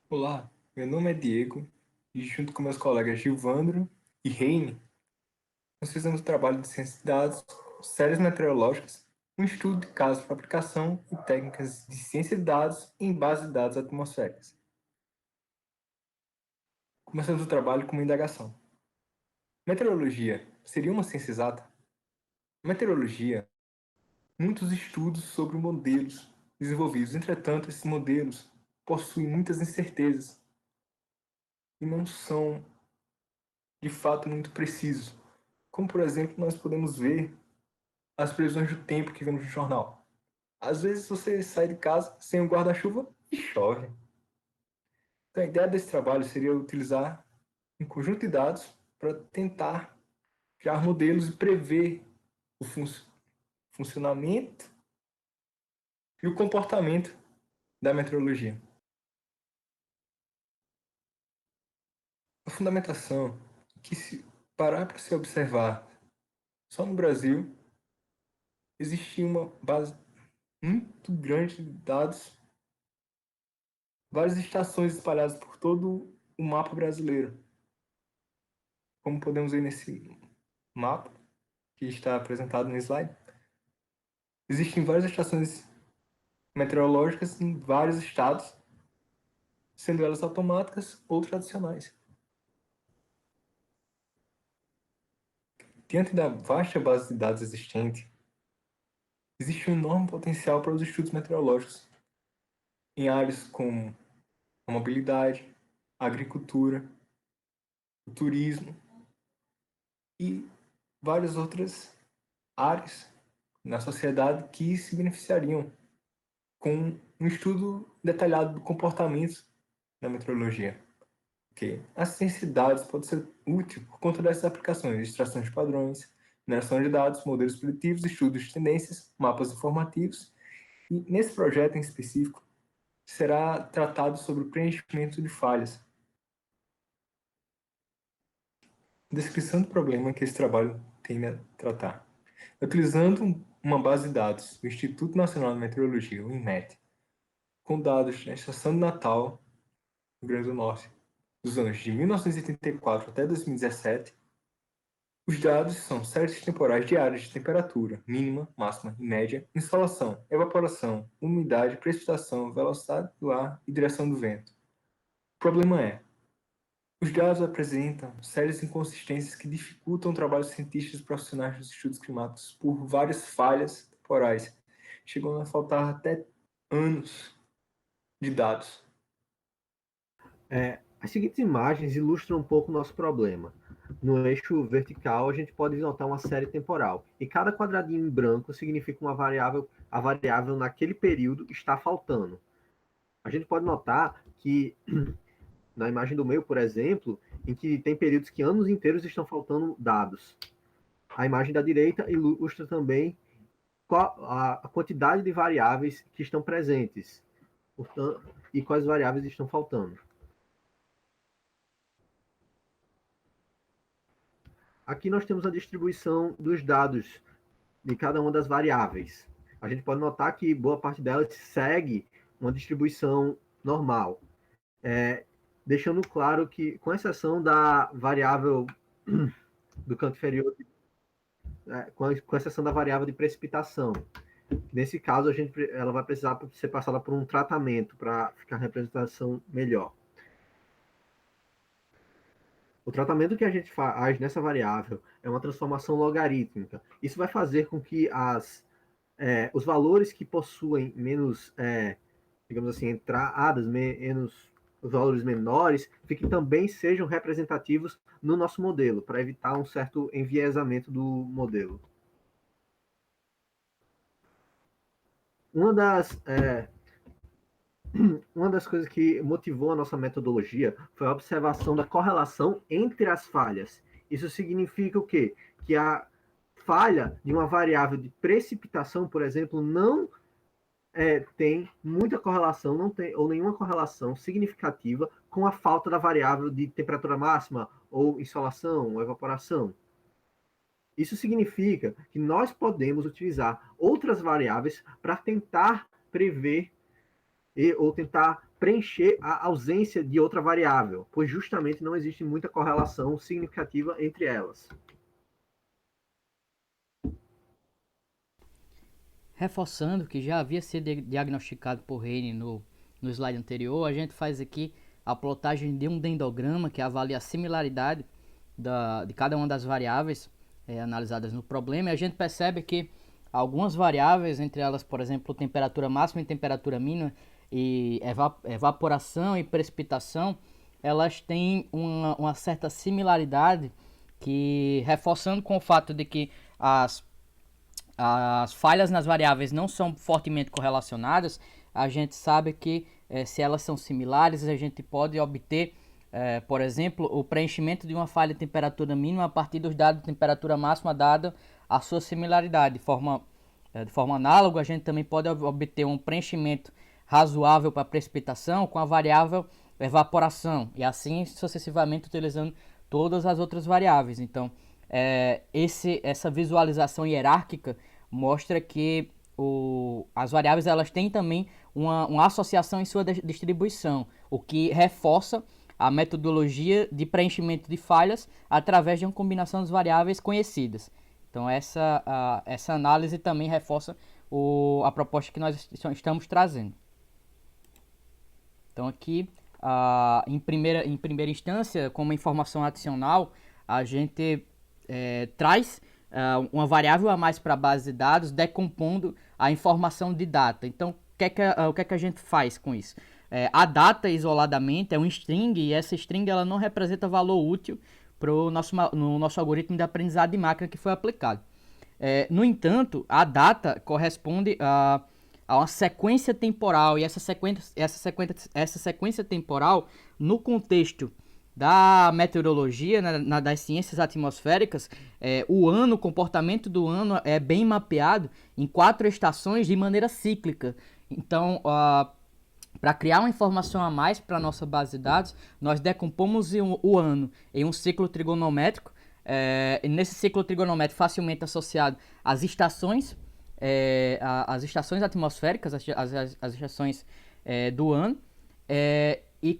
Olá, meu nome é Diego e junto com meus colegas Gilvandro e Heine, nós fizemos o trabalho de ciência de dados, séries meteorológicas, um estudo de casos para aplicação e técnicas de ciência de dados em base de dados atmosféricas. Começamos o trabalho com uma indagação. Meteorologia seria uma ciência exata? Meteorologia, muitos estudos sobre modelos desenvolvidos, entretanto, esses modelos possuem muitas incertezas e não são, de fato, muito precisos. Como, por exemplo, nós podemos ver as previsões do tempo que vemos no jornal. Às vezes você sai de casa sem um guarda-chuva e chove. Então, a ideia desse trabalho seria utilizar um conjunto de dados para tentar criar modelos e prever o funcionamento e o comportamento da meteorologia. A fundamentação é que, se parar para se observar só no Brasil, existe uma base muito grande de dados, várias estações espalhadas por todo o mapa brasileiro. Como podemos ver nesse mapa, que está apresentado no slide, existem várias estações meteorológicas em vários estados, sendo elas automáticas ou tradicionais. Diante da vasta base de dados existente, existe um enorme potencial para os estudos meteorológicos em áreas como a mobilidade, a agricultura, o turismo e várias outras áreas na sociedade que se beneficiariam com um estudo detalhado do comportamento da meteorologia. Ok. As ciência de dados pode ser útil por conta dessas aplicações, extração de padrões, mineração de dados, modelos preditivos, estudos de tendências, mapas informativos. E nesse projeto em específico, será tratado sobre o preenchimento de falhas. Descrição do problema que esse trabalho tem a tratar. Utilizando uma base de dados do Instituto Nacional de Meteorologia, o INMET, com dados da estação de Natal, no Rio Grande do Norte, dos anos de 1984 até 2017, os dados são séries temporais diárias de temperatura, mínima, máxima e média, insolação, evaporação, umidade, precipitação, velocidade do ar e direção do vento. O problema é, os dados apresentam sérias inconsistências que dificultam o trabalho dos cientistas e profissionais dos estudos climáticos por várias falhas temporais, chegando a faltar até anos de dados. As seguintes imagens ilustram um pouco o nosso problema. No eixo vertical, a gente pode notar uma série temporal, e cada quadradinho em branco significa uma variável, a variável naquele período está faltando. A gente pode notar que, na imagem do meio, por exemplo, em que tem períodos que anos inteiros estão faltando dados. A imagem da direita ilustra também a quantidade de variáveis que estão presentes, portanto, e quais variáveis estão faltando. Aqui nós temos a distribuição dos dados de cada uma das variáveis. A gente pode notar que boa parte delas segue uma distribuição normal, deixando claro que, com exceção da variável do canto inferior, com exceção da variável de precipitação. Nesse caso, ela vai precisar ser passada por um tratamento para ficar a representação melhor. O tratamento que a gente faz nessa variável é uma transformação logarítmica. Isso vai fazer com que os valores que possuem menos, digamos assim, entradas, menos os valores menores, que também sejam representativos no nosso modelo, para evitar um certo enviesamento do modelo. Uma das, é, uma das coisas que motivou a nossa metodologia foi a observação da correlação entre as falhas. Isso significa o quê? Que a falha de uma variável de precipitação, por exemplo, não tem muita correlação, não tem, ou nenhuma correlação significativa com a falta da variável de temperatura máxima, ou insolação, ou evaporação. Isso significa que nós podemos utilizar outras variáveis para tentar prever ou tentar preencher a ausência de outra variável, pois justamente não existe muita correlação significativa entre elas. Reforçando que já havia sido diagnosticado por Heine no slide anterior, a gente faz aqui a plotagem de um dendrograma que avalia a similaridade de cada uma das variáveis analisadas no problema, e a gente percebe que algumas variáveis, entre elas, por exemplo, temperatura máxima e temperatura mínima, e evaporação e precipitação, elas têm uma certa similaridade, que reforçando com o fato de que as falhas nas variáveis não são fortemente correlacionadas, a gente sabe que se elas são similares, a gente pode obter, por exemplo, o preenchimento de uma falha de temperatura mínima a partir dos dados de temperatura máxima dada a sua similaridade. De forma análoga, a gente também pode obter um preenchimento razoável para precipitação com a variável evaporação, e assim sucessivamente utilizando todas as outras variáveis. Então, essa visualização hierárquica mostra que as variáveis elas têm também uma associação em sua distribuição, o que reforça a metodologia de preenchimento de falhas através de uma combinação das variáveis conhecidas. Então essa análise também reforça a proposta que nós estamos trazendo. Então aqui, em primeira instância, como informação adicional, a gente traz uma variável a mais para a base de dados, decompondo a informação de data. Então, o que é que a gente faz com isso? A data, isoladamente, é um string, e essa string ela não representa valor útil no nosso algoritmo de aprendizado de máquina que foi aplicado. No entanto, a data corresponde a uma sequência temporal, e essa sequência temporal, no contexto da meteorologia, das ciências atmosféricas, o comportamento do ano é bem mapeado em 4 estações de maneira cíclica. Então, para criar uma informação a mais para a nossa base de dados, nós decompomos o ano em um ciclo trigonométrico, e nesse ciclo trigonométrico facilmente associado às estações, as estações atmosféricas, as estações do ano, e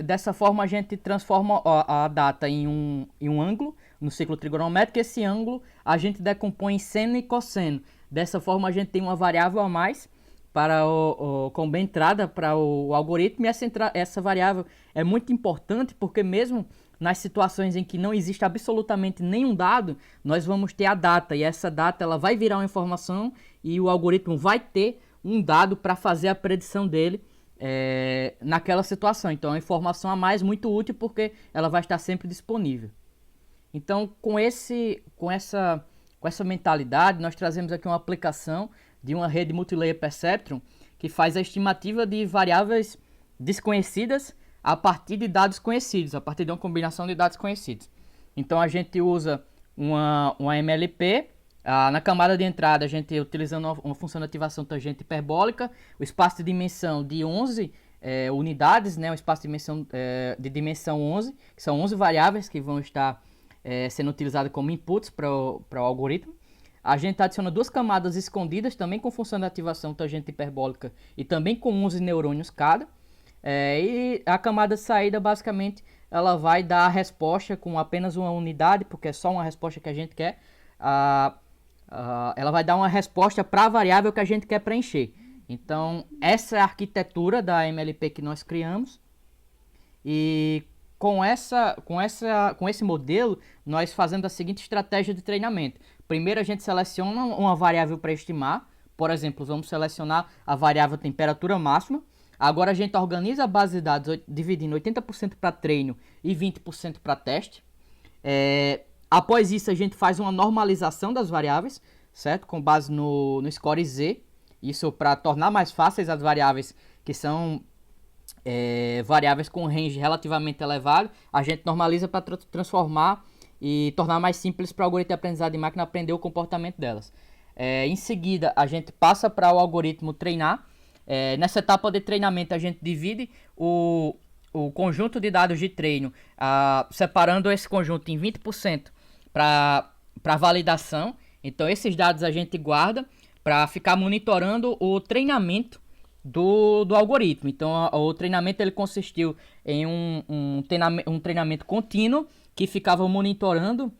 dessa forma a gente transforma a data em um ângulo no ciclo trigonométrico, e esse ângulo a gente decompõe em seno e cosseno. Dessa forma a gente tem uma variável a mais como entrada para o algoritmo, e essa variável é muito importante porque mesmo nas situações em que não existe absolutamente nenhum dado, nós vamos ter a data, e essa data ela vai virar uma informação e o algoritmo vai ter um dado para fazer a predição dele naquela situação. Então é uma informação a mais muito útil porque ela vai estar sempre disponível. Então com essa mentalidade, nós trazemos aqui uma aplicação de uma rede multilayer perceptron que faz a estimativa de variáveis desconhecidas a partir de dados conhecidos, a partir de uma combinação de dados conhecidos. Então a gente usa uma MLP, na camada de entrada a gente utilizando uma função de ativação tangente hiperbólica, o espaço de dimensão de 11 unidades, né, um espaço de dimensão 11, que são 11 variáveis que vão estar sendo utilizadas como inputs para o algoritmo. A gente adiciona 2 camadas escondidas, também com função de ativação tangente hiperbólica e também com 11 neurônios cada. E a camada de saída, basicamente, ela vai dar a resposta com apenas uma unidade, porque é só uma resposta que a gente quer. Ela vai dar uma resposta para a variável que a gente quer preencher. Então, essa é a arquitetura da MLP que nós criamos. E com esse modelo, nós fazemos a seguinte estratégia de treinamento. Primeiro, a gente seleciona uma variável para estimar. Por exemplo, vamos selecionar a variável temperatura máxima. Agora a gente organiza a base de dados dividindo 80% para treino e 20% para teste. Após isso, a gente faz uma normalização das variáveis, certo? Com base no score Z. Isso para tornar mais fáceis as variáveis que são variáveis com range relativamente elevado. A gente normaliza para transformar e tornar mais simples para o algoritmo de aprendizado de máquina aprender o comportamento delas. Em seguida, a gente passa para o algoritmo treinar. Nessa etapa de treinamento, a gente divide o conjunto de dados de treino, separando esse conjunto em 20% para validação. Então, esses dados a gente guarda para ficar monitorando o treinamento do algoritmo. Então, o treinamento ele consistiu em um treinamento contínuo que ficava monitorando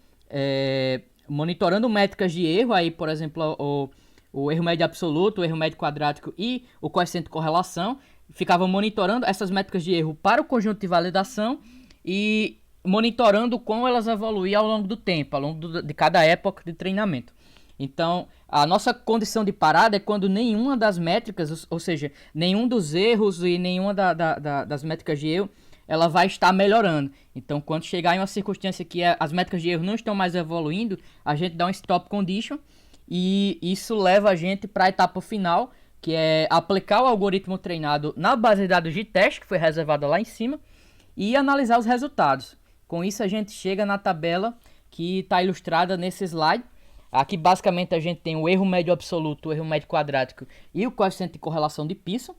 métricas de erro, aí, por exemplo, o erro médio absoluto, o erro médio quadrático e o coeficiente de correlação. Ficava monitorando essas métricas de erro para o conjunto de validação e monitorando como elas evoluíam ao longo do tempo, ao longo de cada época de treinamento. Então, a nossa condição de parada é quando nenhuma das métricas, ou seja, nenhum dos erros e nenhuma das métricas de erro, ela vai estar melhorando. Então, quando chegar em uma circunstância que as métricas de erro não estão mais evoluindo, a gente dá um stop condition e isso leva a gente para a etapa final, que é aplicar o algoritmo treinado na base de dados de teste, que foi reservada lá em cima, e analisar os resultados. Com isso, a gente chega na tabela que está ilustrada nesse slide. Aqui, basicamente, a gente tem o erro médio absoluto, o erro médio quadrático e o coeficiente de correlação de Pearson.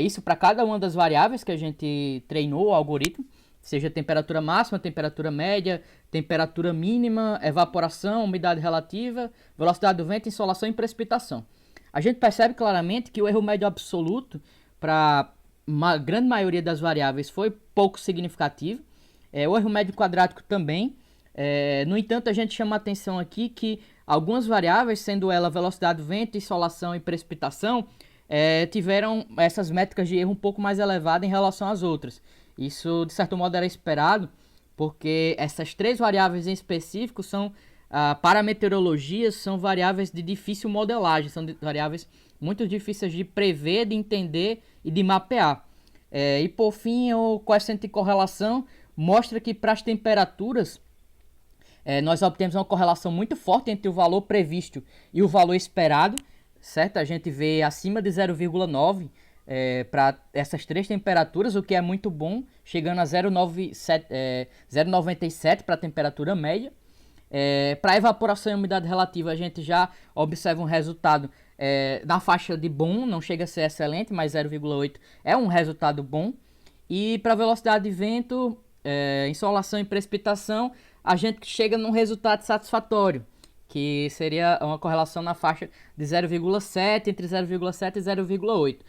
Isso para cada uma das variáveis que a gente treinou o algoritmo, seja temperatura máxima, temperatura média, temperatura mínima, evaporação, umidade relativa, velocidade do vento, insolação e precipitação. A gente percebe claramente que o erro médio absoluto para uma grande maioria das variáveis foi pouco significativo. O erro médio quadrático também. No entanto, a gente chama a atenção aqui que algumas variáveis, sendo ela velocidade do vento, insolação e precipitação, tiveram essas métricas de erro um pouco mais elevadas em relação às outras. Isso, de certo modo, era esperado, porque essas três variáveis em específico são, para a meteorologia, são variáveis de difícil modelagem, são variáveis muito difíceis de prever, de entender e de mapear. E, por fim, o coeficiente de correlação mostra que para as temperaturas, nós obtemos uma correlação muito forte entre o valor previsto e o valor esperado, certo? A gente vê acima de 0,9 para essas três temperaturas, o que é muito bom, chegando a 0,97 para a temperatura média. Para evaporação e umidade relativa, a gente já observa um resultado na faixa de bom, não chega a ser excelente, mas 0,8 é um resultado bom. E para velocidade de vento, insolação e precipitação, a gente chega num resultado satisfatório, que seria uma correlação na faixa de 0,7, entre 0,7 e 0,8.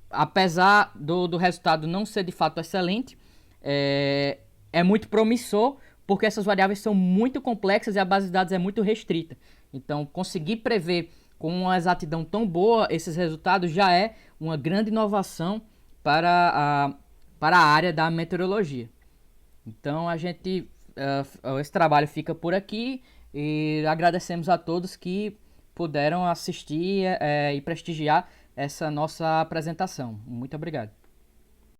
Apesar do resultado não ser de fato excelente, é muito promissor, porque essas variáveis são muito complexas e a base de dados é muito restrita. Então, conseguir prever com uma exatidão tão boa esses resultados já é uma grande inovação para a área da meteorologia. Então, esse trabalho fica por aqui e agradecemos a todos que puderam assistir e prestigiar essa nossa apresentação. Muito obrigado.